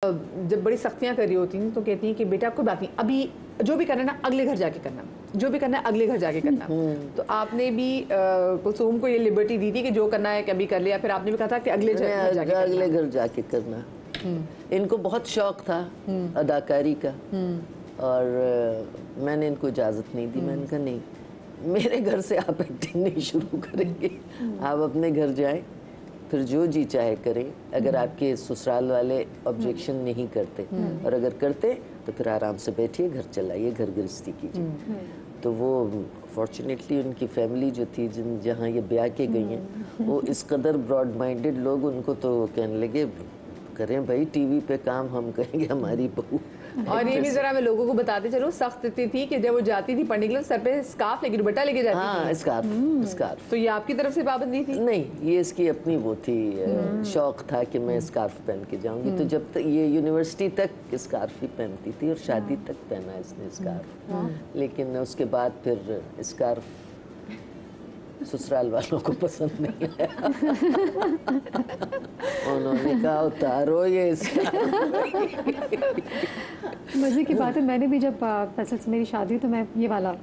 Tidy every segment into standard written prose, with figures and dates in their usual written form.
जब बड़ी सख्तियां कर रही होती हैं तो कहती हैं कि बेटा कोई बात नहीं, अभी जो भी करना है ना अगले घर जाके करना, जो भी करना है अगले घर जाके करना। तो आपने भी कुलसूम को ये लिबर्टी दी थी कि जो करना है कभी कर लिया, फिर आपने भी कहा था कि अगले घर जाके करना। इनको बहुत शौक था अदाकारी का और मैंने इनको इजाज़त नहीं दी। मैंने कहा नहीं, मेरे घर से आप एक्टिंग नहीं शुरू करेंगे, आप अपने घर जाएं, फिर जो जी चाहे करें। अगर आपके ससुराल वाले ऑब्जेक्शन नहीं करते और अगर करते तो फिर आराम से बैठिए, घर चलाइए, घर गृहस्थी कीजिए। तो वो फॉर्चुनेटली उनकी फैमिली जो थी जहाँ ये ब्याह के गई हैं वो इस कदर ब्रॉड माइंडेड लोग, उनको तो कहने लगे करें भाई, टीवी पे काम हम करेंगे, हमारी बहू। और ये भी जरा मैं लोगों को बताते चलो, सख्त थी कि जब वो जाती थी पढ़ने के लिए सर पे स्कार्फ लेके दुपट्टा लेके जाती थी। हाँ, स्कार्फ। तो ये आपकी तरफ से पाबंदी थी? नहीं, ये इसकी अपनी वो थी, शौक था कि मैं स्कार्फ पहन के जाऊंगी। तो जब तक ये यूनिवर्सिटी तक स्कार्फ ही पहनती थी और शादी तक पहना इसने स्कार्फ। लेकिन उसके बाद फिर स्कार्फ ससुराल वालों को पसंद नहीं आया। उन्होंने कहा उतारो ये मजे की बात है, मैंने भी जब मेरी शादी हुई तो मैं ये वाला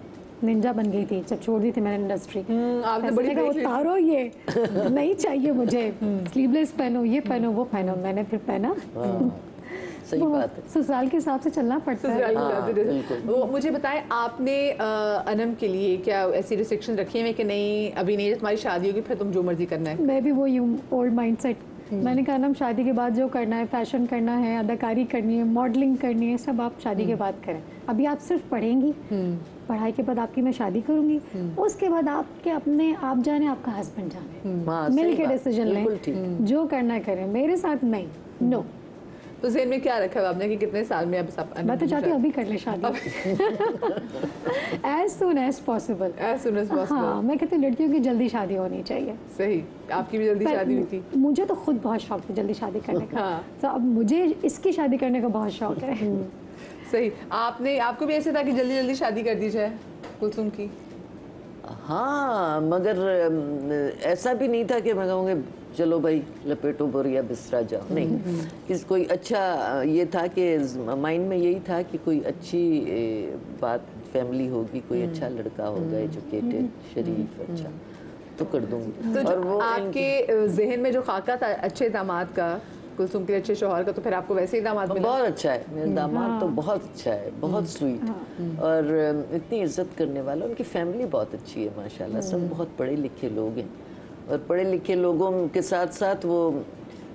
निंजा बन गई थी जब छोड़ दी थी मैंने इंडस्ट्री। आपने बड़ी उतारो ये नहीं चाहिए मुझे, स्लीवलेस पहनो, ये पहनो, वो पहनो। मैंने फिर पहना। सही बात है, ससुराल के हिसाब से चलना पड़ता है। वो मुझे बताएं, आपने अनम के लिए क्या ऐसी रिस्ट्रिक्शन रखी है कि नहीं अभी नहीं, तुम्हारी शादी होगी फिर तुम जो मर्जी करना है? मैं भी वो ओल्ड माइंडसेट। मैंने कहा ना, शादी के बाद जो करना है, फैशन करना है, अदाकारी करनी है, मॉडलिंग करनी है, सब आप शादी के बाद करें। अभी आप सिर्फ पढ़ेंगी, पढ़ाई के बाद आपकी मैं शादी करूंगी, उसके बाद आपके अपने आप जाने, आपका हस्बैंड जाने, मिल के डिसीजन लें, जो करना करें। मेरे साथ नहीं, नो। तो ज़हन में क्या रखा है आपने कि कितने साल में अब सब? मैं तो चाहती हूँ अभी कर ले शादी, as soon as possible। हाँ, मैं कहती हूँ लड़कियों की जल्दी शादी होनी चाहिए। सही, आपकी भी जल्दी शादी हुई थी? मुझे तो खुद बहुत शौक था जल्दी शादी करने का। तो अब मुझे इसकी शादी करने का बहुत शौक है। सही। आपको भी ऐसे था कि जल्दी जल्दी शादी कर दी जाए कुलसुम की? हाँ, मगर ऐसा भी नहीं था कि मैं कहूँगी चलो भाई लपेटो बोरिया बिस्तरा जाओ, नहीं। किस कोई अच्छा ये था कि माइंड में यही था कि कोई अच्छी बात फैमिली होगी, कोई अच्छा लड़का होगा, एजुकेटेड, शरीफ, अच्छा तो कर दूंगी। तो और वो आपके जहन में जो खाका था अच्छे दामाद का, कुलसुम के अच्छे शौहर का, तो फिर आपको वैसे ही दामाद मिला? बहुत अच्छा है मेरा दामाद, तो बहुत अच्छा है, बहुत स्वीट और इतनी इज्जत करने वाला। उनकी फैमिली बहुत अच्छी है माशाल्लाह, सब बहुत पढ़े लिखे लोग हैं और पढ़े लिखे लोगों के साथ साथ वो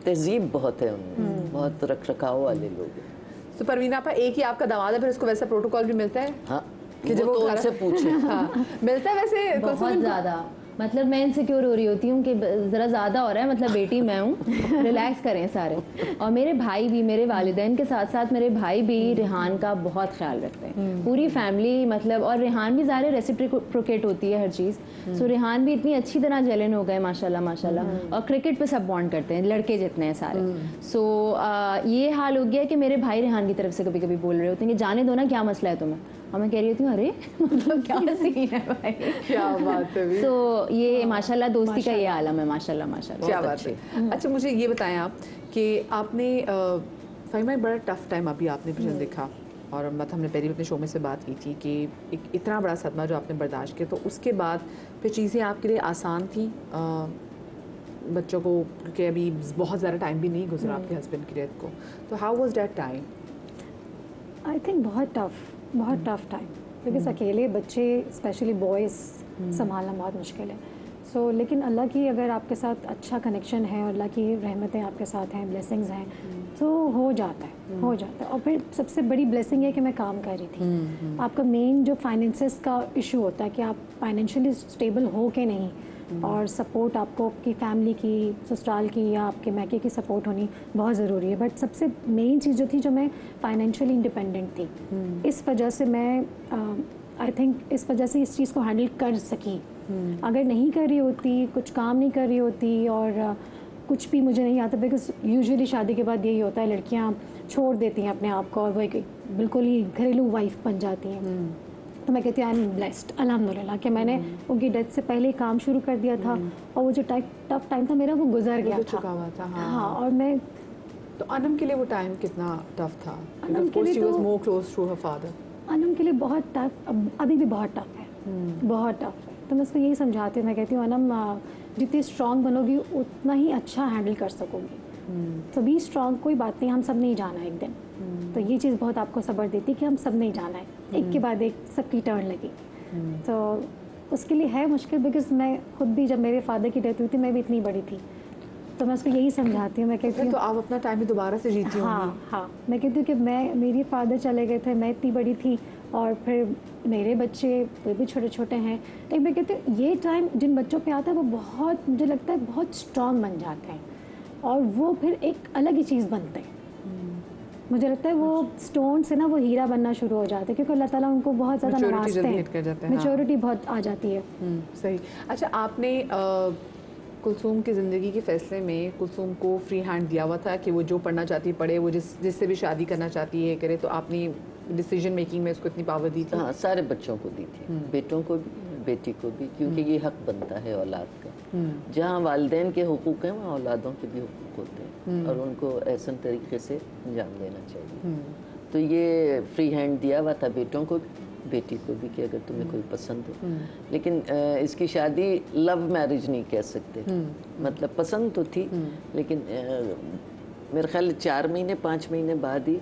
तहजीब बहुत है उनमें, बहुत रख रखाव वाले लोग हैं। तो परवीन आपा एक ही आपका दामाद है, फिर उसको वैसा प्रोटोकॉल भी मिलता है? हाँ, कि जब वो उनसे पूछे। हाँ, मिलता है वैसे बहुत ज़्यादा। मतलब मैं इनसिक्योर हो रही होती हूँ कि ज़रा ज़्यादा हो रहा है, मतलब बेटी मैं हूँ, रिलैक्स करें सारे। और मेरे भाई भी, मेरे वालिदैन के साथ साथ मेरे भाई भी रेहान का बहुत ख्याल रखते हैं, पूरी फैमिली। मतलब और रेहान भी ज़्यादा रेसिप्रोकेट होती है हर चीज़। सो रेहान भी इतनी अच्छी तरह जलन हो गए माशाल्लाह माशाल्लाह। और क्रिकेट पे सब बॉन्ड करते हैं, लड़के जितने हैं सारे। सो ये हाल हो गया कि मेरे भाई रेहान की तरफ से कभी कभी बोल रहे होते हैं कि जाने दो ना, क्या मसला है तुम्हें? और मैं कह रही होती हूँ अरे मतलब क्या सीन है भाई, क्या बात है। तो ये माशाल्लाह दोस्ती का ये आलम है, माशाल्लाह माशाल्लाह। क्या बात है। अच्छा मुझे ये बताएं आप कि आपने फ़हीमा बड़ा टफ टाइम अभी आपने पिछले देखा, और मतलब हमने पहले अपने शो में से बात की थी कि एक इतना बड़ा सदमा जो आपने बर्दाश्त किया, तो उसके बाद फिर चीज़ें आपके लिए आसान थी बच्चों को, क्योंकि अभी बहुत ज़्यादा टाइम भी नहीं गुजरा आपके हस्बैंड की डेथ को, तो how was that time? I think बहुत टफ टाइम, बिकॉज अकेले बच्चे स्पेशली बॉयज़ संभालना बहुत मुश्किल है। सो लेकिन अल्लाह की अगर आपके साथ अच्छा कनेक्शन है और अल्लाह की रहमतें आपके साथ हैं, ब्लेसिंग्स हैं, तो हो जाता है। और फिर सबसे बड़ी ब्लेसिंग है कि मैं काम कर रही थी। आपका मेन जो फाइनेंसेस का इशू होता है कि आप फाइनेंशियली स्टेबल हो के नहीं, और सपोर्ट आपको आपकी फैमिली की, ससुराल की या आपके मैके की सपोर्ट होनी बहुत ज़रूरी है। बट सबसे मेन चीज़ जो थी, जो मैं फाइनेंशियली इंडिपेंडेंट थी, इस वजह से मैं आई थिंक इस वजह से इस चीज़ को हैंडल कर सकी। अगर नहीं कर रही होती, कुछ काम नहीं कर रही होती और कुछ भी मुझे नहीं आता, बिकॉज यूजुअली शादी के बाद यही होता है, लड़कियाँ छोड़ देती हैं अपने आप को और वो एक बिल्कुल ही घरेलू वाइफ बन जाती हैं। तो मैं कहती हूँ आई एम ब्लेस्ड अल्हम्दुलिल्लाह कि मैंने उनकी डेथ से पहले काम शुरू कर दिया था और वो जो टफ टाइम था मेरा वो गुजर गया चुका हुआ था। हाँ, और मैं तो अनम के लिए वो टाइम कितना टफ था? अनम के लिए तो more close to her father. Anam के लिए बहुत टफ, अभी भी बहुत टफ है, बहुत टफ है। तो मैं उसको यही समझाती हूँ, मैं कहती हूँ अनम जितनी स्ट्रांग बनोगी उतना ही अच्छा हैंडल कर सकोगी। तो बी स्ट्रांग, कोई बात नहीं, हम सब नहीं जाना एक दिन। तो ये चीज़ बहुत आपको सब्र देती है कि हम सब नहीं जाना है, एक के बाद एक सबकी टर्न लगी। तो उसके लिए है मुश्किल, बिकॉज मैं खुद भी जब मेरे फादर की डेथ हुई थी मैं भी इतनी बड़ी थी। तो मैं उसको यही समझाती हूँ, मैं कहती हूँ तो आप अपना टाइम भी दोबारा से जीती होंगी। हाँ, मैं कहती हूँ कि मेरे फादर चले गए थे, मैं इतनी बड़ी थी, और फिर मेरे बच्चे वो भी छोटे छोटे हैं। लेकिन मैं कहती हूँ ये टाइम जिन बच्चों पे आता है वो बहुत, मुझे लगता है बहुत स्ट्रांग बन जाते हैं, और वो फिर एक अलग ही चीज़ बनते हैं। मुझे लगता है वो स्टोन से ना वो हीरा बनना शुरू हो जाते हैं, क्योंकि अल्लाह ताला उनको बहुत ज़्यादा नवाजते हैं, मैच्योरिटी बहुत आ जाती है। सही। अच्छा, आपने कुलसूम की ज़िंदगी के फ़ैसले में कुलसूम को फ्री हैंड दिया हुआ था कि वो जो पढ़ना चाहती है पढ़े, वो जिससे भी शादी करना चाहती है करे, तो आपने डिसीजन मेकिंग में उसको इतनी पावर दी थी? हाँ, सारे बच्चों को दी थी, बेटों को भी बेटी को भी, क्योंकि ये हक बनता है औलाद का। जहाँ वालिदैन के हुकूक हैं वहाँ औलादों के भी हुकूक होते हैं, और उनको ऐसा तरीके से अंजाम देना चाहिए। तो ये फ्री हैंड दिया हुआ था बेटों को भी, बेटी को भी, कि अगर तुम्हें कोई पसंद हो। लेकिन इसकी शादी लव मैरिज नहीं कह सकते, मतलब पसंद तो थी, लेकिन मेरे ख्याल 4 महीने 5 महीने बाद ही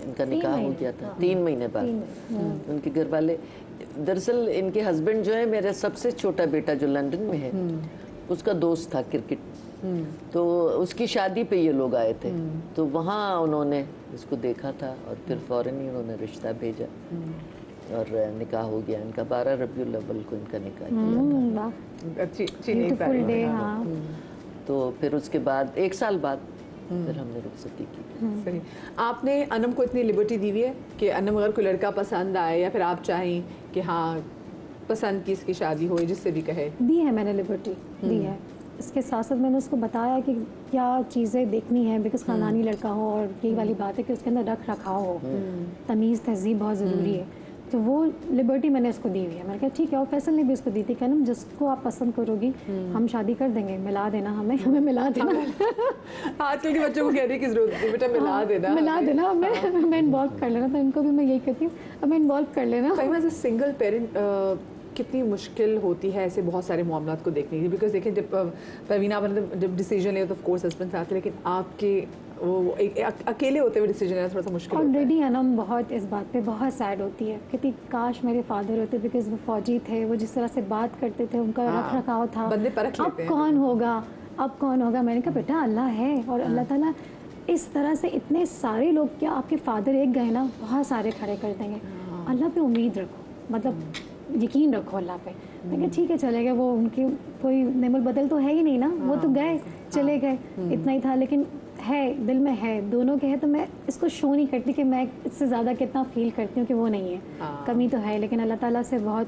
इनका निकाह हो गया था। 3 महीने बाद उनके घर वाले, दरअसल इनके हस्बैंड जो है, मेरा सबसे छोटा बेटा जो लंदन में है, उसका दोस्त था क्रिकेट, तो उसकी शादी पे ये लोग आए थे। तो वहाँ उन्होंने इसको देखा था, और फिर फ़ौरन ही उन्होंने रिश्ता भेजा, और निकाह हो गया इनका। 12 रबीउल अव्वल को इनका निकाह किया था। अच्छी डे। हाँ। तो फिर उसके बाद 1 साल बाद फिर हमने रुखसती की। सही। आपने अनम को इतनी लिबर्टी दी हुई है कि अनम अगर कोई लड़का पसंद आए, या फिर आप चाहें कि हाँ पसंद की इसकी शादी हो, जिससे भी कहे, दी है मैंने लिबर्टी, दी है। इसके साथ साथ मैंने उसको बताया कि क्या चीज़ें देखनी है, बिकॉज ख़ानदानी लड़का हो, और यही वाली बात है कि उसके अंदर रख रखाव हो, तमीज़ तहजीब बहुत ज़रूरी है। तो वो लिबर्टी मैंने उसको दी हुई है। मैंने कहा ठीक है, और फैसल ने भी उसको दी थी कि ना जिसको आप पसंद करोगी हम शादी कर देंगे, मिला देना हमें मिला देना। आजकल के बच्चों को कहने की जरूरत नहीं, बेटा मिला देना हमें इन्वॉल्व कर लेना। तो इनको भी मैं यही कहती हूँ, हमें इन्वॉल्व कर लेना। एज ए सिंगल पेरेंट कितनी मुश्किल होती है ऐसे बहुत सारे मामलों को देखने की, बिकॉज देखिए जब परवीना आपने जब डिसीजन लिया तो ऑफ कोर्स हस्बैंड साथ थे, लेकिन आपके वो एक अकेले होते हुए डिसीजन लेना थोड़ा सा मुश्किल होता है। ऑलरेडी अनम बहुत इस बात पे बहुत सैड होती है, कहती काश मेरे फादर होते, बिकॉज वो फौजी थे, वो जिस तरह से बात करते थे, उनका रख रखाव था, बंदे परख अब लेते हैं। कौन होगा, अब कौन होगा। मैंने कहा बेटा अल्लाह है, और अल्लाह ताला इस तरह से इतने सारे लोग, क्या आपके फादर एक गए ना, बहुत सारे खड़े कर देंगे। अल्लाह पे उम्मीद रखो, मतलब यकीन रखो अल्लाह पे। मैं कहा ठीक है चलेगा, वो उनकी कोई नेमल बदल तो है ही नहीं ना, वो तो गए चले गए, इतना ही था। लेकिन है, दिल में है, दोनों के है, तो मैं इसको शो नहीं करती कि मैं इससे ज़्यादा कितना फील करती हूँ कि वो नहीं है, कमी तो है, लेकिन अल्लाह ताला से बहुत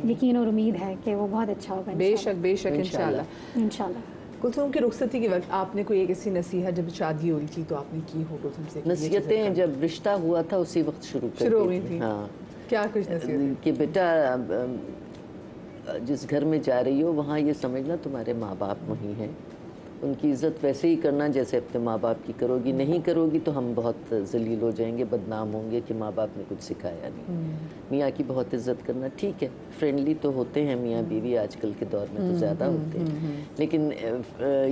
यकीन और उम्मीद है कि वो बहुत अच्छा होगा। बेशक इंशाल्लाह। कुलसूम की रुखसती के वक्त आपने कोई एक ऐसी नसीहत जब शादी हो रही थी तो आपने की हो कुलसूम से? नसीहतें जब रिश्ता हुआ था उसी वक्त शुरू हो गई थी। हाँ, क्या कुछ नसीहत? कि बेटा जिस घर में जा रही हो वहाँ ये समझना तुम्हारे माँ बाप वहीं हैं, उनकी इज़्ज़त वैसे ही करना जैसे अपने माँ बाप की करोगी। नहीं करोगी तो हम बहुत जलील हो जाएंगे, बदनाम होंगे कि माँ बाप ने कुछ सिखाया नहीं। मियाँ की बहुत इज़्ज़त करना, ठीक है फ्रेंडली तो होते हैं मियाँ बीवी आजकल के दौर में तो ज़्यादा होते हैं, लेकिन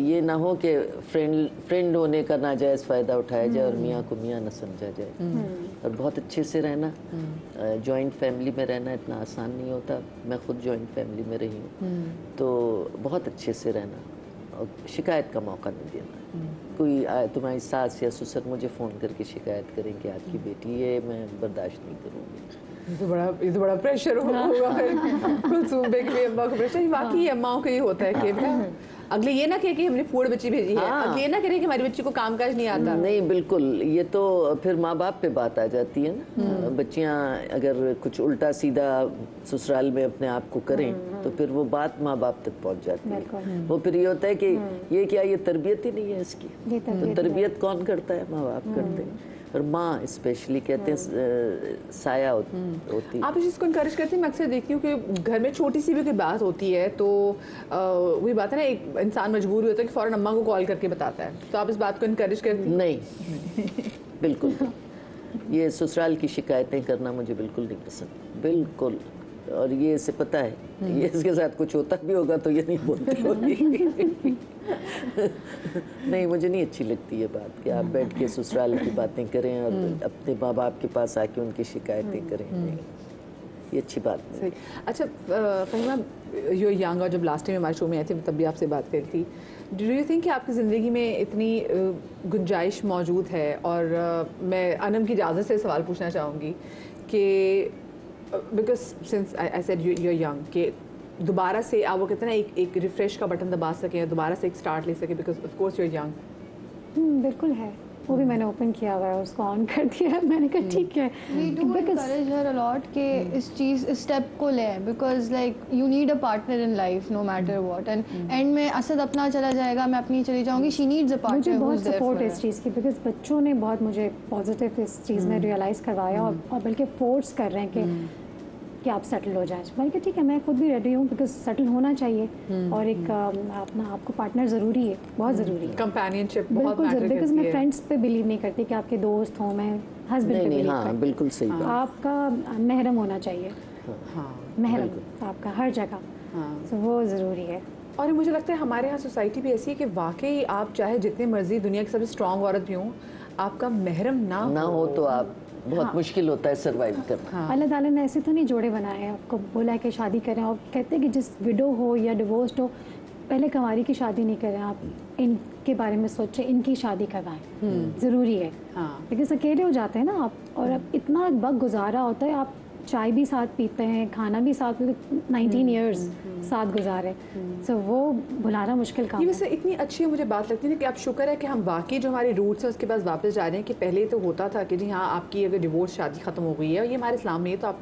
ये ना हो कि फ्रेंड होने का नाजायज़ फ़ायदा उठाया जाए और मियाँ को मियाँ न समझा जाए। और बहुत अच्छे से रहना, जॉइंट फैमिली में रहना इतना आसान नहीं होता। मैं खुद जॉइंट फैमिली में रही हूँ, तो बहुत अच्छे से रहना और शिकायत का मौका नहीं देना। कोई तुम्हारी सास या ससुर मुझे फ़ोन करके शिकायत करें कि आपकी बेटी ये, मैं बर्दाश्त नहीं करूँगी। ये तो बड़ा प्रेशर होगा कुलसूम बेग की अम्मा को प्रेशर। वाकई अम्माओं का ये होता है कि अगले ये ना कहे कि हमने फूड बच्ची भेजी है, अगले ये ना कहे कि हमारी बच्ची को कामकाज नहीं आता। नहीं बिल्कुल, ये तो फिर माँ बाप पे बात आ जाती है ना। बच्चियाँ अगर कुछ उल्टा सीधा ससुराल में अपने आप को करें तो फिर वो बात माँ बाप तक पहुंच जाती बिल्कुल। है। वो फिर ये होता है कि ये क्या, ये तरबियत ही नहीं है इसकी। ये तो तरबियत कौन करता है? माँ बाप करते हैं। और माँ स्पेशली कहते हैं साया होती है। आप इस चीज़ को इनकरेज करती हैं? मैं अक्सर देखती हूँ कि घर में छोटी सी भी कोई बात होती है तो वही बात है ना, एक इंसान मजबूर होता है कि फ़ौरन अम्मा को कॉल करके बताता है, तो आप इस बात को इनकरेज करती हैं? नहीं, बिल्कुल नहीं। ये ससुराल की शिकायतें करना मुझे बिल्कुल नहीं पसंद, बिल्कुल। और ये इसे पता है, ये इसके साथ कुछ होता भी होगा तो ये नहीं बोलती होगी। नहीं, मुझे नहीं अच्छी लगती ये बात कि आप बैठ के ससुराल की बातें करें और अपने माँ बाप के पास आके उनकी शिकायतें करें। नहीं, ये अच्छी बात नहीं। सही। अच्छा फहीमा, यू यंग, और जब लास्ट टाइम हमारे शो में आई थी तब भी आपसे बात करी थी, डू यू थिंक कि आपकी ज़िंदगी में इतनी गुंजाइश मौजूद है? और मैं अनम की इजाज़त से सवाल पूछना चाहूँगी कि because since I said you are young, कि दोबारा से आप वो कहते हैं ना एक रिफ्रेश का बटन दबा सकें, दोबारा से एक स्टार्ट ले सकें, because of course you are young. बिल्कुल है, वो भी मैंने ओपन किया हुआ है, उसको ऑन कर दिया है। मैंने कहा ठीक है, We do encourage her a lot कि इस स्टेप को लें, because like you need a partner in life no matter what, and end में असद अपना चला जाएगा, मैं अपनी चली जाऊंगी, she needs a मुझे partner बहुत who's there सपोर्ट for है her. इस चीज़ की, बिकॉज बच्चों ने बहुत मुझे पॉजिटिव इस चीज़ में रियलाइज़ करवाया और बल्कि फोर्स कर रहे हैं कि आप सेटल हो जाए। मैंने कहा ठीक है, मैं खुद भी रेडी हूँ, बिकॉज सेटल होना चाहिए और एक अपना आपको पार्टनर ज़रूरी है, बहुत ज़रूरी है। कंपेनियनशिप बहुत बिल्कुल मैटर ज़रूरी, बिकॉज करती मैं है। फ्रेंड्स पे बिलीव नहीं करती कि आपके दोस्त हों, मैं हस्बैंड पे नहीं, बिलीव हाँ, करती बिल्कुल सही बात। आपका महरम होना चाहिए, हाँ महरम आपका हर जगह, हाँ। तो वो ज़रूरी है। और मुझे लगता है हमारे यहाँ सोसाइटी भी ऐसी है कि वाकई आप चाहे जितने मर्जी दुनिया की सबसे स्ट्रॉन्ग औरत भी हों, आपका महरम ना हो तो आप बहुत मुश्किल होता है सरवाइव करना। अल्लाह ताला ने ऐसे तो नहीं जोड़े बनाए हैं, आपको बोला है कि शादी करें, और कहते हैं कि जिस विडो हो या डिवोर्स्ड हो, पहले कंवारी की शादी नहीं करें, आप इनके बारे में सोचें, इनकी शादी करवाएं, ज़रूरी है। हाँ। लेकिन अकेले हो जाते हैं ना आप, और अब इतना वक्त गुजारा होता है, आप चाय भी साथ पीते हैं, खाना भी साथ, 19 ईयर्स साथ गुजारे, सो वो भुलाना मुश्किल काम ये है। वैसे इतनी अच्छी मुझे बात लगती है ना कि आप शुक्र है कि हम वाकई जो हमारे रूट्स हैं उसके पास वापस जा रहे हैं। कि पहले तो होता था कि जी हाँ, आपकी अगर डिवोर्स शादी ख़त्म हो गई है, और ये हमारे इस्लाम में है, तो आप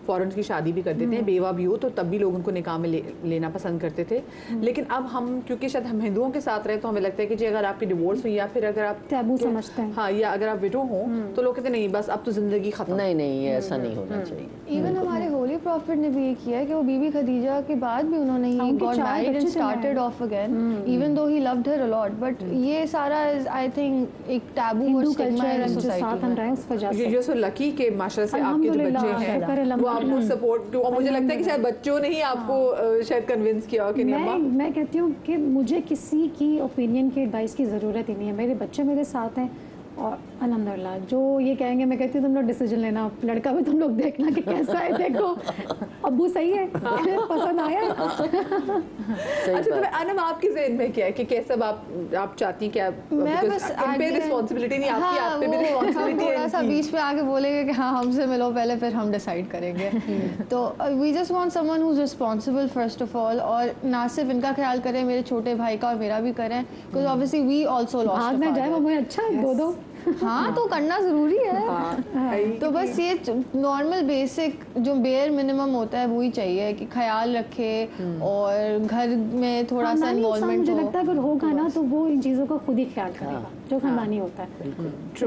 फ़ौरन की शादी भी कर देते हैं, बेवा भी हो तो तब भी लोग उनको निकाह में लेना पसंद करते थे। लेकिन अब हम, क्योंकि शायद हम हिंदुओं के साथ रहे, तो हमें लगता है कि जी अगर आपकी डिवोर्स हुई या फिर अगर आप टैबू समझते हैं। हाँ, या अगर आप विडो हों तो लोग कहते हैं नहीं बस अब तो ज़िंदगी ख़त्म। नहीं, ये ऐसा नहीं होना चाहिए। इवन हमारे होली प्रॉफिट ने भी ये किया है कि वो बीबी खदीजा के बाद भी उन्होंने ही उनके गॉट 4 मैरिड एंड बच्चे थे स्टार्टेड ना। Of again, even though he loved her a lot, but ये सारा इज आई थिंक एक टैबू और हिंदू स्टिग्मा है कल्चर जो साथ सोसाइटी हम में। रहे हैं उस वजह से। यू सो लकी के माशाल्लाह से आपके जो बच्चे अल्हम्दुलिल्लाह, शुक्र हैं वो आपको अल्हम्दुलिल्लाह। सपोर्ट, और मुझे लगता है कि शायद बच्चों ने ही आपको शायद कन्विंस किया हो कि नहीं अम्मा। मैं कहती हूँ कि मुझे किसी की ओपिनियन की एडवाइस की ज़रूरत ही नहीं है, मेरे बच्चे मेरे साथ हैं, और अल्हम्दुलिल्लाह जो ये कहेंगे, मैं कहती हूँ तुम लोग डिसीजन लेना, लड़का भी तुम लोग देखना कि कैसा है, देखो अब्बू सही है, पसंद आया। अच्छा, तो अनम आपके ज़हन में क्या है कि कैसा आप चाहती हैं कि आप, मैं because बस इन पे रिस्पॉन्सिबिलिटी नहीं आपकी, हाँ, आप पे भी वो हम रिस्पॉन्सिबिलिटी थोड़ा सा है बीच में आके बोलेंगे कि हाँ हमसे मिलो पहले, फिर हम डिसाइड करेंगे। तो we just want someone who is responsible first of all, और ना सिर्फ इनका ख्याल करें, मेरे छोटे भाई का और मेरा भी करें, because obviously we also lost भाग ना जाए वो, मुझे अच्छा दो हाँ तो करना ज़रूरी है। तो बस ये नॉर्मल बेसिक जो बेयर मिनिमम होता है वो ही चाहिए कि ख्याल रखे और घर में थोड़ा सा इन्वॉल्वमेंट मुझे हो। लगता है अगर होगा ना तो वो इन चीज़ों का खुद ही ख्याल करेगा, जो खानदानी होता है।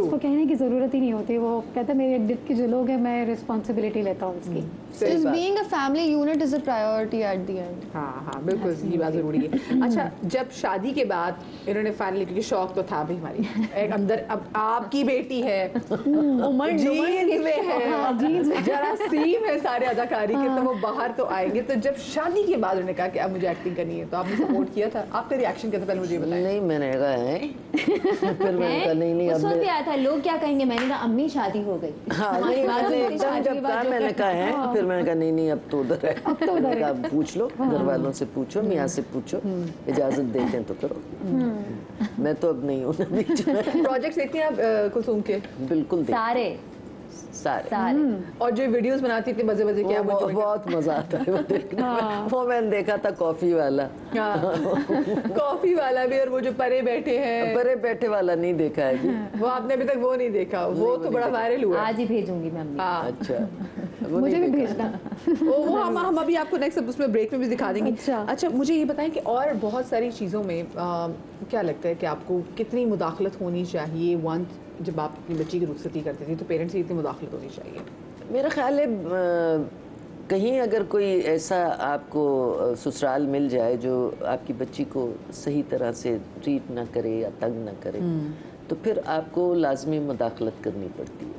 उसको कहने की ज़रूरत ही नहीं होती, वो कहता है मेरे इर्द गिर्द के जो लोग हैं मैं रिस्पॉन्सिबिलिटी लेता हूँ उसकी। Just being a family unit is a priority at the end. हाँ, बिल्कुल ये बात ज़रूरी है। अच्छा, जब शादी के बाद इन्होंने फाइनली, क्योंकि शौक तो था भी हमारी, एक अंदर अब आपकी बेटी है, उमर जीन्स में है, जरा सीम है सारे अदाकारी के, तो वो बाहर तो आएंगे। तो जब शादी के बाद उन्होंने कहा कि अब मुझे एक्टिंग करनी है, तो आपने सपोर्ट किया था? आपका रिएक्शन क्या था, पहले मुझे बताएं। नहीं, मैंने कहा है फिर मैंने कहा नहीं उस अब वक्त भी आया था, लोग क्या कहेंगे, मैंने कहा अम्मी शादी हो गई। हाँ, नहीं, मैंने एकदम जब कहा मैंने कहा है, फिर मैंने कहा नहीं अब तो उधर है, अब तो उधर है, पूछ लो घर वालों से, पूछो मियाँ से पूछो, इजाजत देते हैं तो करो। मैं तो अब नहीं हूँ बीच में। प्रोजेक्ट्स देखती हैं आप कुलसूम के? बिल्कुल सारे। और जो वीडियोस बनाती थी मजे मजे के, आप मुझे बहुत मजा आता है वो देखने में। वो मैंने देखा था कॉफी वाला, कॉफी वाला भी, और वो जो परे बैठे हैं, परे बैठे वाला नहीं देखा है अभी। वो आपने अभी तक वो नहीं देखा? वो तो बड़ा वायरल हुआ। आज ही भेजूंगी मैं अम्मी। हाँ, अच्छा मुझे भी भेजना। वो हम अभी आपको नेक्स्ट उसमें ब्रेक में भी दिखा देंगे। अच्छा मुझे ये बताएं कि और बहुत सारी चीज़ों में क्या लगता है कि आपको कितनी मुदाखलत होनी चाहिए? वन जब आप अपनी बच्ची की रुखसती करती थी तो पेरेंट्स की कितनी मुदाखलत होनी चाहिए? मेरा ख्याल है कहीं अगर कोई ऐसा आपको ससुराल मिल जाए जो आपकी बच्ची को सही तरह से ट्रीट ना करे या तंग ना करे, तो फिर आपको लाजमी मुदाखलत करनी पड़ती है।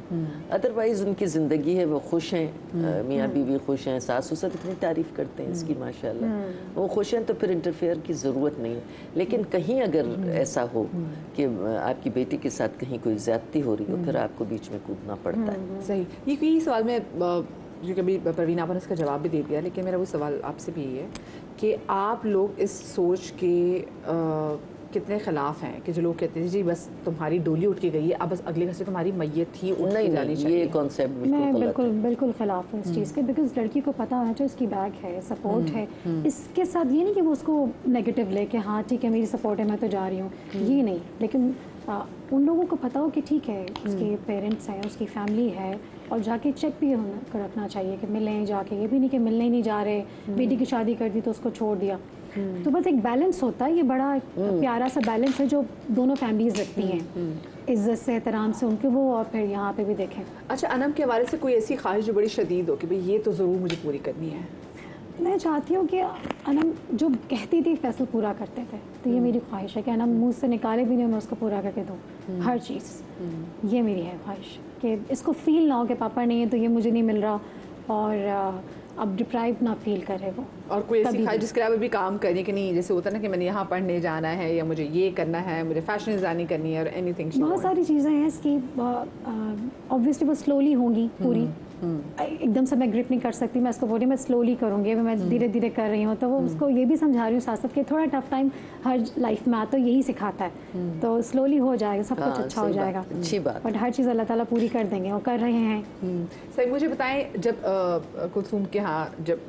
अदरवाइज़ उनकी ज़िंदगी है, वो खुश हैं, मियाँ बीवी खुश हैं, सास ससुर इतनी तारीफ़ करते हैं इसकी माशाल्लाह, वो खुश हैं, तो फिर इंटरफेयर की ज़रूरत नहीं है। लेकिन कहीं अगर ऐसा हो कि आपकी बेटी के साथ कहीं कोई ज़्यादती हो रही हो, फिर आपको बीच में कूदना पड़ता है। सही। ये सवाल में जो कभी परवीन आपने इसका जवाब भी दे दिया, लेकिन मेरा वो सवाल आपसे भी यही है कि आप लोग इस सोच के कितने खिलाफ हैं कि जो लोग कहते हैं जी बस तुम्हारी डोली उठ के गई है, अब बस अगले घर से तुम्हारी मैयत ही उठ के जानी चाहिए? ये कॉन्सेप्ट मैं बिल्कुल खिलाफ हूँ इस चीज़ के, बिकॉज लड़की को पता होना चाहिए इसकी बैक है, सपोर्ट है। इसके साथ ये नहीं कि वो उसको नेगेटिव लेके हाँ ठीक है मेरी सपोर्ट है मैं तो जा रही हूँ, ये नहीं। लेकिन उन लोगों को पता हो कि ठीक है उसके पेरेंट्स हैं, उसकी फैमिली है, और जाके चेक भी रखना चाहिए कि मिलें जाके, ये भी नहीं कि मिलने ही नहीं जा रहे, बेटी की शादी कर दी तो उसको छोड़ दिया। तो बस एक बैलेंस होता है, ये बड़ा प्यारा सा बैलेंस है जो दोनों फैमिलीज रखती हैं, इज्जत से एहतराम से उनके वो, और फिर यहाँ पे भी देखें। अच्छा अनम के हवाले से कोई ऐसी ख्वाहिश जो बड़ी शदीद हो कि भाई ये तो ज़रूर मुझे पूरी करनी है? मैं चाहती हूँ कि अनम जो कहती थी फैसल पूरा करते थे, तो ये मेरी ख्वाहिश है कि अनम मुझ से निकाले भी नहीं, मैं उसको पूरा करके दूँ हर चीज़। ये मेरी है ख्वाहिश कि इसको फील ना हो कि पापा नहीं है तो ये मुझे नहीं मिल रहा, और अब डिप्राइव ना फील करे वो। और कोई ऐसी ख्वाहिश जिसके अलावा भी काम करिए कि नहीं, जैसे होता है ना कि मैंने यहाँ पढ़ने जाना है या मुझे ये करना है, मुझे फैशन डिज़ाइनिंग करनी है, और एनीथिंग? बहुत सारी चीज़ें हैं इसकी, ऑब्वियसली वो स्लोली होंगी पूरी, एकदम से मैं ग्रिप नहीं कर सकती। मैं इसको बोली मैं स्लोली करूँगी, अभी मैं धीरे धीरे कर रही हूँ, तो वो उसको ये भी समझा रही हूँ साथ साथ कि थोड़ा टफ टाइम हर लाइफ में आता, यही सिखाता है, तो स्लोली हो जाएगा, सब कुछ अच्छा हो जाएगा। अच्छी बात। बट हर चीज़ अल्लाह ताला पूरी कर देंगे, और कर रहे हैं। सही। मुझे बताएं जब कुलसूम के यहाँ जब